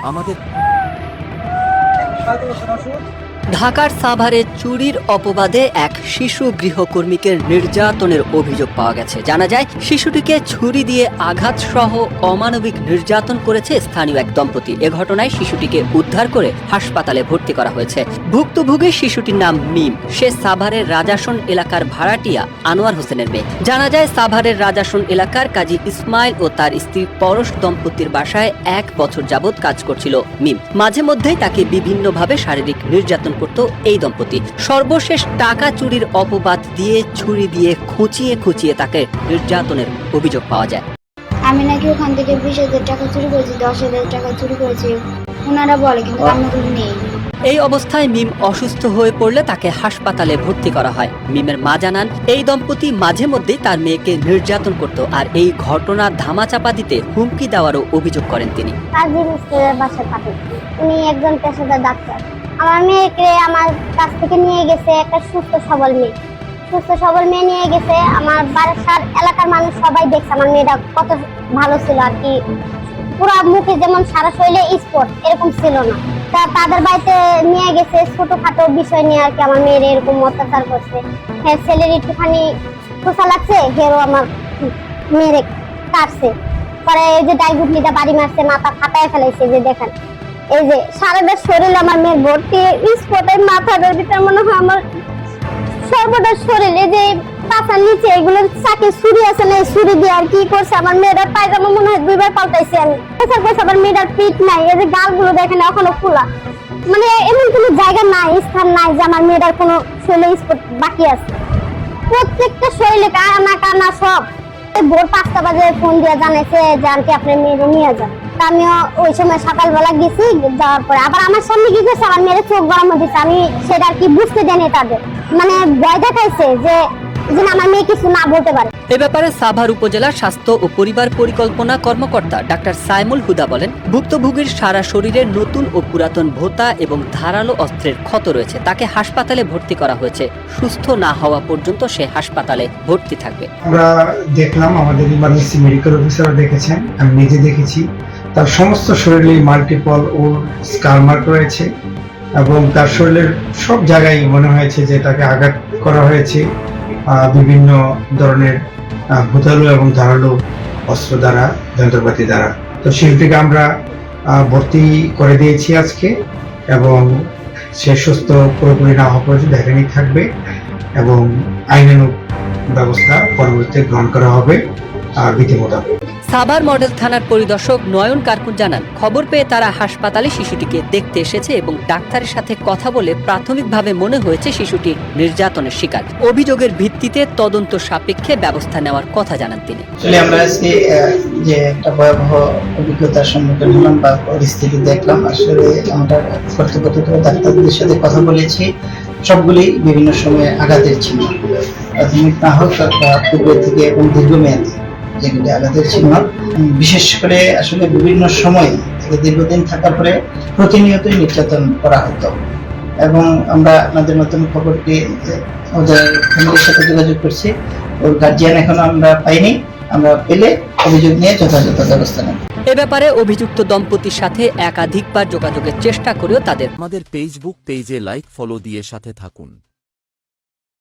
আমাদের ঢাকার সাভারে চুরির অপবাদে এক শিশু গৃহকর্মীকে নির্যাতনের অভিযোগ পাওয়া গেছে। জানা যায়, শিশুটিকে ছুরি দিয়ে আঘাত সহ অমানবিক নির্যাতন করেছে স্থানীয় এক দম্পতি। এ ঘটনায় শিশুটিকে উদ্ধার করে হাসপাতালে ভর্তি করা হয়েছে। ভুক্তভোগী শিশুটির নাম মিম। সে সাভারের রাজাসন এলাকার ভাড়াটিয়া আনোয়ার হোসেনের মেয়ে। জানা যায়, সাভারের রাজাসন এলাকার কাজী ইসমাইল ও তার স্ত্রী পরশ দম্পতির বাসায় 1 বছর যাবৎ কাজ করছিল মিম। মাঝে মধ্যেই তাকে বিভিন্নভাবে শারীরিক নির্যাতন করত এই দম্পতি। সর্বশেষ টাকা চুরির অপবাদ দিয়ে ছুরি দিয়ে খুঁচিয়ে তাকে নির্যাতনের অভিযোগ পাওয়া যায়। আমি নাকি ওখান থেকে 20,000 টাকা চুরি করেছি, 10,000 টাকা চুরি করেছি ওনারা বলে, কিন্তু আমার কোনো নেই। এই অবস্থায় মিম অসুস্থ হয়ে পড়লে তাকে হাসপাতালে ভর্তি করা হয়। মিমের মা জানান, এই দম্পতি মাঝে মধ্যেই তার মেয়েকে নির্যাতন করত আর এই ঘটনা ধামাচাপা দিতে হুমকি দেওয়ারও অভিযোগ করেন তিনি। বাসায় থাকে, উনি একজন পেশাদার ডাক্তার। আমার মেয়েকে আমার কাছ থেকে নিয়ে গেছে একটা সুস্থ সবল মেয়ে নিয়ে গেছে। আমার বাসার এলাকার মানুষ সবাই দেখছে আমার মেয়েটা কত ভালো ছিল আর কি, পুরো মুখে যেমন সারা শরীরে স্পট এরকম ছিল না। তা তাদের বাড়িতে নিয়ে গেছে ছোটখাটো বিষয় নিয়ে আর কি, আমার মেয়ের এরকম অত্যাচার করছে। হ্যাঁ, ছেলের একটুখানি খোসা লাগছে, হেরো আমার মেয়েরে কাটছে। পরে এই যে ডাইগুটলিটা বাড়ি মারছে, মাথা ফাটায় ফেলাইছে। যে দেখেন, এই যে সারাটা শরীর আমার মেয়ের ভর্তি স্পটে, মাথাটার ভিতরে মনে হয় আমার সর্বটা শরীর, এই যে পাছার নিচে এগুলো চাকি ছুরি আছে না, ছুরি দিয়ে আর কি করছে আমার মেয়েরা পায়জামা মনে হয় 2 বার পাল্টাইছে। আমি আমার মেয়েটার পিঠ নাই, এই যে গালগুলো দেখেন এখনো খোলা, মানে এমন কোনো জায়গা নাই, স্থান নাই যে আমার মেয়েটার কোনো শরীরে স্পট বাকি আছে। প্রত্যেকটা শরীরে কানা সব। ভোর 5টা বাজে ফোন দিয়ে জানাইছে যে আন্টি আপনার মেয়েরে নিয়ে যান। আমিও ওই সময় সকালবেলা গেছি, যাওয়ার পরে আবার আমার সামনে কি করছে, আমার মেয়ের চোখ গরম হয়েছে। আমি সেটা আর কি বুঝতে দেয়নি, তাদের মানে ভয় দেখাইছে যে আমার মেয়ে কিছু না বলতে পারে। এ ব্যাপারে সাভার উপজেলার স্বাস্থ্য ও পরিবার পরিকল্পনা কর্মকর্তা ডাক্তার সাইমুল হুদা বলেন, ভুক্তভোগীর সারা শরীরে নতুন ও পুরাতন ভোঁতা এবং ধারালো অস্ত্রের ক্ষত রয়েছে। তাকে হাসপাতালে ভর্তি করা হয়েছে। সুস্থ না হওয়া পর্যন্ত সে হাসপাতালে ভর্তি থাকবে। আমরা দেখলাম, আমাদের ইমার্জেন্সি মেডিকেল অফিসার দেখেছেন, আমি নিজে দেখেছি, তার সমস্ত শরীরে মাল্টিপল ও স্কার মার্ক রয়েছে এবং তার শরীরের সব জায়গায় মনে হয়েছে যে তাকে আঘাত করা হয়েছে বিভিন্ন ধরনের ভূতালু এবং ধারালো অস্ত্র দ্বারা, যন্ত্রপাতি দ্বারা। তো শিশুটিকে আমরা ভর্তি করে দিয়েছি আজকে এবং সে সুস্থ পুরোপুরি না হওয়া পর্যন্ত এখানেই থাকবে এবং আইনানুগ ব্যবস্থা পরবর্তীতে গ্রহণ করা হবে বিধি মোতাবেক। সাভার মডেল থানার পরিদর্শক নয়ন কারকুন জানান, খবর পেয়ে তারা হাসপাতালে শিশুটিকে দেখতে এসেছে এবং ডাক্তারের সাথে কথা বলে প্রাথমিকভাবে মনে হয়েছে শিশুটি নির্যাতনের শিকার। অভিযোগের ভিত্তিতে তদন্ত সাপেক্ষে ব্যবস্থা নেওয়ার কথা জানান তিনি। আমরা আজকে যে একটা ভয়াবহ অভিজ্ঞতার সম্মুখীন হলাম বা পরিস্থিতি দেখলাম, আসলে আমরা কর্তৃপক্ষ ডাক্তারদের সাথে কথা বলেছি, সবগুলি বিভিন্ন সময়ে আঘাতের চিহ্ন, প্রাথমিক না হোক পূর্বে থেকে এবং দীর্ঘমেয়াদী যেগুলি আঘাতের চিহ্ন। বিশেষ করে আসলে বিভিন্ন সময় থেকে দীর্ঘদিন থাকার পরে প্রতিনিয়তই নির্যাতন করা হতো এবং আমরা আপনাদের নতুন খবর পেয়ে ওদের ফ্যামিলির সাথে যোগাযোগ করছি। ওর গার্জিয়ান এখনো আমরা পাইনি, আমরা পেলে অভিযোগ নিয়ে যথাযথ ব্যবস্থা নেব। এ ব্যাপারে অভিযুক্ত দম্পতির সাথে একাধিকবার যোগাযোগের চেষ্টা করেও তাদের আমাদের ফেসবুক পেজে লাইক ফলো দিয়ে সাথে থাকুন।